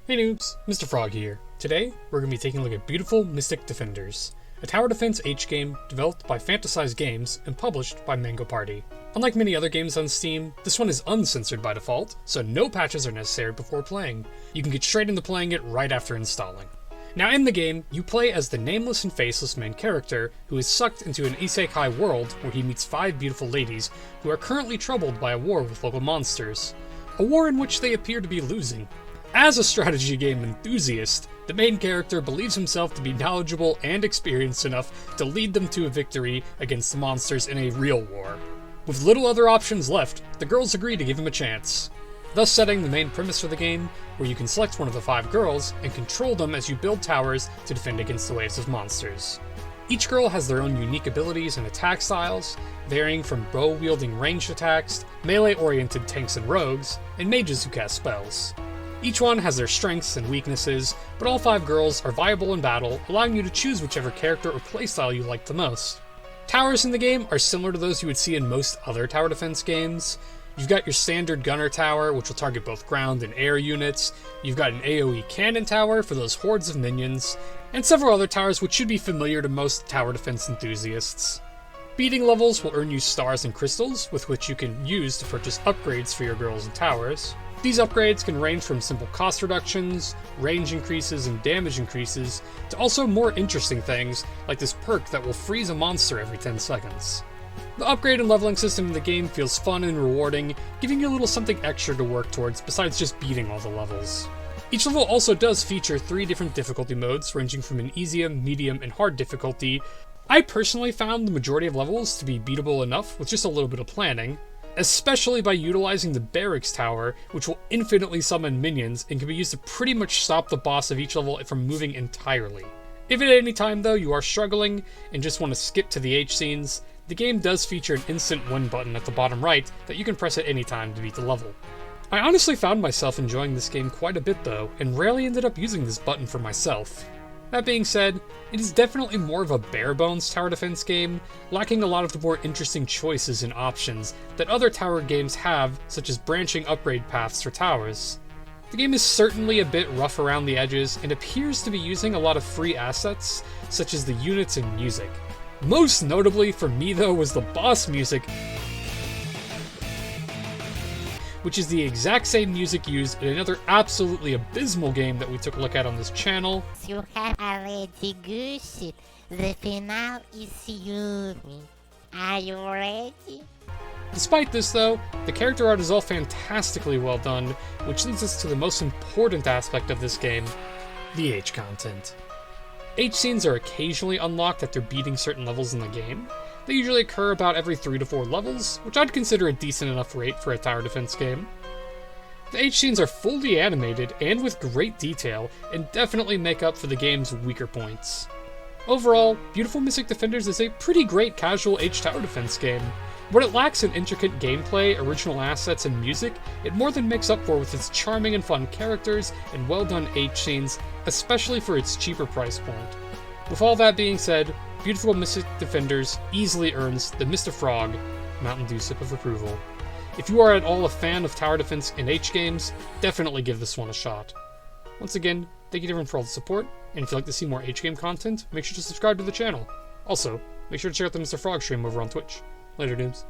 Hey noobs, Mr. Frog here. Today, we're going to be taking a look at beautiful Mystic Defenders, a tower defense H game developed by Fantasize Games and published by Mango Party. Unlike many other games on Steam, this one is uncensored by default, so no patches are necessary before playing. You can get straight into playing it right after installing. Now in the game, you play as the nameless and faceless main character who is sucked into an isekai world where he meets 5 beautiful ladies who are currently troubled by a war with local monsters. A war in which they appear to be losing. As a strategy game enthusiast, the main character believes himself to be knowledgeable and experienced enough to lead them to a victory against the monsters in a real war. With little other options left, the girls agree to give him a chance, thus setting the main premise for the game, where you can select one of the 5 girls and control them as you build towers to defend against the waves of monsters. Each girl has their own unique abilities and attack styles, varying from bow-wielding ranged attacks, melee-oriented tanks and rogues, and mages who cast spells. Each one has their strengths and weaknesses, but all 5 girls are viable in battle, allowing you to choose whichever character or playstyle you like the most. Towers in the game are similar to those you would see in most other tower defense games. You've got your standard gunner tower, which will target both ground and air units. You've got an AoE cannon tower for those hordes of minions, and several other towers which should be familiar to most tower defense enthusiasts. Beating levels will earn you stars and crystals, with which you can use to purchase upgrades for your girls and towers. These upgrades can range from simple cost reductions, range increases, and damage increases, to also more interesting things, like this perk that will freeze a monster every 10 seconds. The upgrade and leveling system in the game feels fun and rewarding, giving you a little something extra to work towards besides just beating all the levels. Each level also does feature 3 different difficulty modes, ranging from an easy, medium, and hard difficulty. I personally found the majority of levels to be beatable enough with just a little bit of planning, especially by utilizing the barracks tower, which will infinitely summon minions and can be used to pretty much stop the boss of each level from moving entirely. If at any time though you are struggling and just want to skip to the H scenes, the game does feature an instant win button at the bottom right that you can press at any time to beat the level. I honestly found myself enjoying this game quite a bit though, and rarely ended up using this button for myself. That being said, it is definitely more of a bare-bones tower defense game, lacking a lot of the more interesting choices and options that other tower games have, such as branching upgrade paths for towers. The game is certainly a bit rough around the edges, and appears to be using a lot of free assets, such as the units and music. Most notably for me though was the boss music, which is the exact same music used in another absolutely abysmal game that we took a look at on this channel. You have already guessed. The final is Yumi. Are you ready? Despite this though, the character art is all fantastically well done, which leads us to the most important aspect of this game, the H content. H scenes are occasionally unlocked after beating certain levels in the game. They usually occur about every 3 to 4 levels, which I'd consider a decent enough rate for a tower defense game. The H scenes are fully animated and with great detail, and definitely make up for the game's weaker points. Overall, Beautiful Mystic Defenders is a pretty great casual H tower defense game. What it lacks in intricate gameplay, original assets, and music, it more than makes up for with its charming and fun characters and well done H scenes, especially for its cheaper price point. With all that being said, Beautiful Mystic Defenders easily earns the Mr. Frog Mountain Dew sip of approval. If you are at all a fan of tower defense and H games, definitely give this one a shot. Once again, thank you everyone for all the support, and if you'd like to see more H game content, make sure to subscribe to the channel. Also, make sure to check out the Mr. Frog stream over on Twitch. Later, dudes.